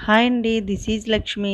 Hi అండి, this is Lakshmi.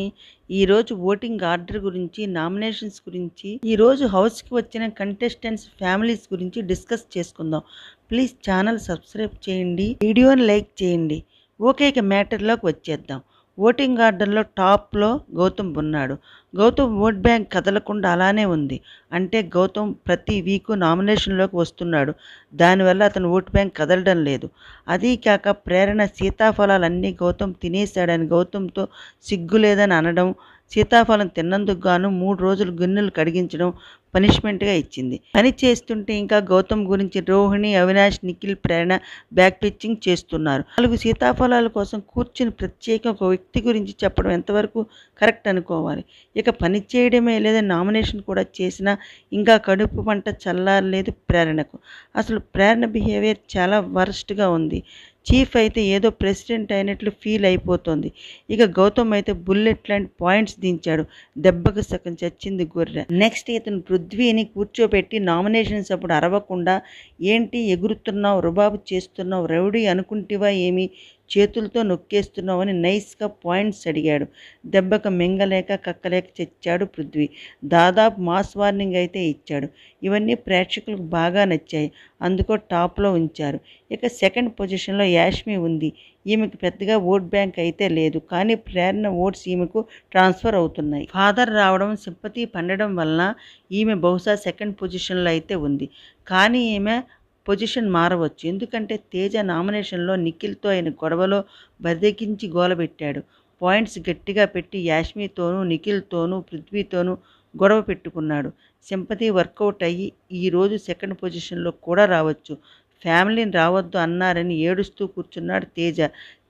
ఈరోజు voting order గురించి, నామినేషన్స్ గురించి, ఈరోజు హౌస్కి వచ్చిన కంటెస్టెంట్స్ ఫ్యామిలీస్ గురించి డిస్కస్ చేసుకుందాం. ప్లీజ్ ఛానల్ సబ్స్క్రైబ్ చేయండి, వీడియోని లైక్ చేయండి. ఓకే, ఇక మ్యాటర్లోకి వచ్చేద్దాం. ఓటింగ్ ఆర్డర్లో టాప్లో గౌతమ్ ఉన్నాడు. గౌతమ్ ఓట్ బ్యాంక్ కదలకుండా అలానే ఉంది. అంటే గౌతమ్ ప్రతి వీకు నామినేషన్లోకి వస్తున్నాడు. దానివల్ల అతను ఓట్ బ్యాంక్ కదలడం లేదు. అదీ కాక ప్రేరణ సీతాఫలాలన్నీ గౌతమ్ తినేశాడని గౌతమ్తో సిగ్గు లేదని అనడం, సీతాఫలం తిన్నందుకు గాను 3 రోజులు గిన్నెలు కడిగించడం పనిష్మెంట్గా ఇచ్చింది. పని చేస్తుంటే ఇంకా గౌతమ్ గురించి రోహిణి, అవినాష్, నిఖిల్, ప్రేరణ బ్యాక్ పిచ్చింగ్ చేస్తున్నారు. 4 సీతాఫలాల కోసం కూర్చుని ప్రత్యేక ఒక వ్యక్తి గురించి చెప్పడం ఎంతవరకు కరెక్ట్ అనుకోవాలి. ఇక పని చేయడమే లేదా నామినేషన్ కూడా చేసినా ఇంకా కడుపు మంట చల్లారలేదు ప్రేరణకు. అసలు ప్రేరణ బిహేవియర్ చాలా వరస్ట్గా ఉంది. చీఫ్ అయితే ఏదో ప్రెసిడెంట్ అయినట్లు ఫీల్ అయిపోతుంది. ఇక గౌతమ్ అయితే బుల్లెట్ లాంటి పాయింట్స్ దించాడు. దెబ్బకు సగం చచ్చింది గొర్రె. నెక్స్ట్ ఇతను పృథ్వీని కూర్చోబెట్టి నామినేషన్స్ అప్పుడు అరవకుండా, ఏంటి ఎగురుతున్నావు, రుబాబు చేస్తున్నావు, రౌడీ అనుకుంటివా ఏమి, చేతులతో నొక్కేస్తున్నావు అని నైస్గా పాయింట్స్ అడిగాడు. దెబ్బకు మింగలేక కక్కలేక చచ్చాడు పృథ్వీ. దాదాపు మాస్ వార్నింగ్ అయితే ఇచ్చాడు. ఇవన్నీ ప్రేక్షకులకు బాగా నచ్చాయి. అందుకో టాప్లో ఉంచారు. ఇక సెకండ్ పొజిషన్లో యాష్మి ఉంది. ఈమెకు పెద్దగా ఓట్ బ్యాంక్ అయితే లేదు, కానీ ప్రేరణ ఓట్స్ ఈమెకు ట్రాన్స్ఫర్ అవుతున్నాయి. ఫాదర్ రావడం, సింపతి పండడం వలన ఈమె బహుశా సెకండ్ పొజిషన్లో అయితే ఉంది. కానీ ఈమె పొజిషన్ మారవచ్చు. ఎందుకంటే తేజ నామినేషన్లో నిఖిల్తో అయిన గొడవలో బరిదెగించి గోలబెట్టాడు. పాయింట్స్ గట్టిగా పెట్టి యాష్మితోనూ, నిఖిల్తోనూ, పృథ్వీతోనూ గొడవ పెట్టుకున్నాడు. సింపతి వర్కౌట్ అయ్యి ఈరోజు సెకండ్ పొజిషన్లో కూడా రావచ్చు. ఫ్యామిలీని రావద్దు అన్నారని ఏడుస్తూ కూర్చున్నాడు తేజ.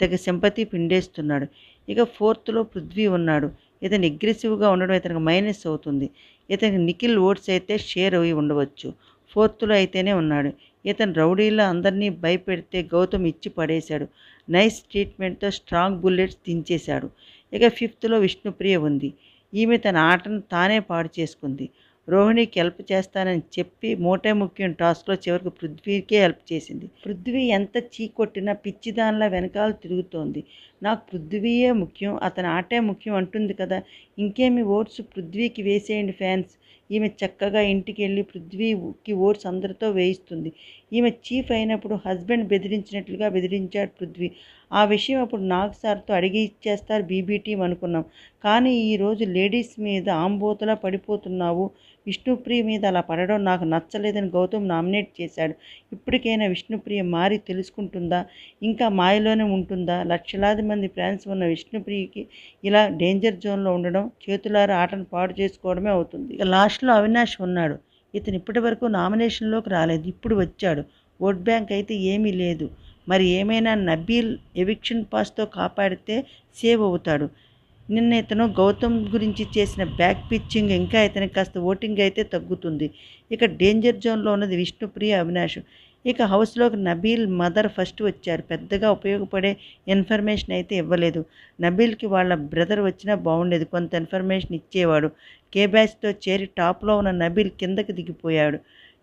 తెగ సింపతి పిండేస్తున్నాడు. ఇక ఫోర్త్లో పృథ్వీ ఉన్నాడు. ఇతను అగ్రెసివ్గా ఉండడం ఇతనికి మైనస్ అవుతుంది. ఇతనికి నిఖిల్ ఓట్స్ అయితే షేర్ అయి ఉండవచ్చు. ఫోర్త్లో అయితేనే ఉన్నాడు. ఇతను రౌడీలో అందరినీ భయపెడితే గౌతమ్ ఇచ్చి పడేశాడు. నైస్ ట్రీట్మెంట్తో స్ట్రాంగ్ బుల్లెట్స్ దించేశాడు. ఇక ఫిఫ్త్లో విష్ణుప్రియ ఉంది. ఈమె తన ఆటను తానే పాడు చేసుకుంది. రోహిణికి హెల్ప్ చేస్తానని చెప్పి మోటే ముఖ్యం టాస్క్లో చివరికి పృథ్వీకే హెల్ప్ చేసింది. పృథ్వీ ఎంత చీకొట్టినా పిచ్చిదానిలా వెనకాల తిరుగుతోంది. నాకు పృథ్వీయే ముఖ్యం, అతని ఆటే ముఖ్యం అంటుంది కదా. ఇంకేమి ఓట్స్ పృథ్వీకి వేసేయండి ఫ్యాన్స్. ఈమె చక్కగా ఇంటికి వెళ్ళి పృథ్వీకి ఓట్స్ అందరితో వేయిస్తుంది. ఈమె చీఫ్ అయినప్పుడు హస్బెండ్ బెదిరించినట్లుగా బెదిరించాడు పృథ్వీ. ఆ విషయం అప్పుడు నాగ్ సార్తో అడిగి ఇచ్చేస్తారు బీబీ టీం అనుకున్నాం. కానీ ఈరోజు లేడీస్ మీద ఆంబోతులా పడిపోతున్నావు. విష్ణుప్రియ మీద అలా పడడం నాకు నచ్చలేదని గౌతమ్ నామినేట్ చేశాడు. ఇప్పటికైనా విష్ణుప్రియ మారి తెలుసుకుంటుందా, ఇంకా మాయలోనే ఉంటుందా? లక్షలాది మంది ఫ్యాన్స్ ఉన్న విష్ణుప్రియకి ఇలా డేంజర్ జోన్లో ఉండడం చేతులారా ఆటను పాడు చేసుకోవడమే అవుతుంది. ఇక లాస్ట్లో అవినాష్ ఉన్నాడు. ఇతను ఇప్పటి వరకు నామినేషన్లోకి రాలేదు, ఇప్పుడు వచ్చాడు. ఓట్ బ్యాంక్ అయితే ఏమీ లేదు. మరి ఏమైనా నబీల్ ఎవిక్షన్ పాస్తో కాపాడితే సేవ్ అవుతాడు. నిన్న ఇతను గౌతమ్ గురించి చేసిన బ్యాక్ పిచ్చింగ్ ఇంకా ఇతనికి కాస్త ఓటింగ్ అయితే తగ్గుతుంది. ఇక డేంజర్ జోన్లో ఉన్నది విష్ణుప్రియ, అవినాష్. ఇక హౌస్లోకి నబీల్ మదర్ ఫస్ట్ వచ్చారు. పెద్దగా ఉపయోగపడే ఇన్ఫర్మేషన్ అయితే ఇవ్వలేదు. నబీల్కి వాళ్ళ బ్రదర్ వచ్చినా బాగుండేది, కొంత ఇన్ఫర్మేషన్ ఇచ్చేవాడు. కే బ్యాచ్తో చేరి టాప్లో ఉన్న నబీల్ కిందకి దిగిపోయాడు.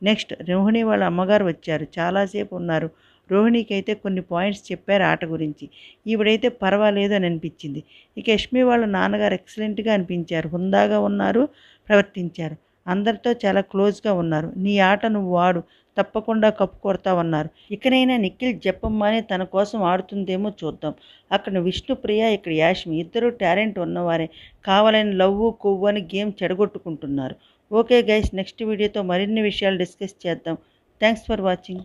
నెక్స్ట్ రోహిణి వాళ్ళ అమ్మగారు వచ్చారు. చాలాసేపు ఉన్నారు. రోహిణికి అయితే కొన్ని పాయింట్స్ చెప్పారు ఆట గురించి. ఈవిడైతే పర్వాలేదు అని అనిపించింది. ఇక యష్మి వాళ్ళ నాన్నగారు ఎక్సలెంట్గా అనిపించారు. హుందాగా ఉన్నారు, ప్రవర్తించారు. అందరితో చాలా క్లోజ్గా ఉన్నారు. నీ ఆట నువ్వు ఆడు, తప్పకుండా కప్పు కొడతావన్నారు. ఇకనైనా నిఖిల్ జపమ్మని తన కోసం ఆడుతుందేమో చూద్దాం. అక్కడ విష్ణుప్రియ, ఇక్కడ యాష్మి ఇద్దరు టాలెంట్ ఉన్నవారే. కావాలని లవ్వు కొవ్వు అని గేమ్ చెడగొట్టుకుంటున్నారు. ఓకే గైస్, నెక్స్ట్ వీడియోతో మరిన్ని విషయాలు డిస్కస్ చేద్దాం. Thanks for watching.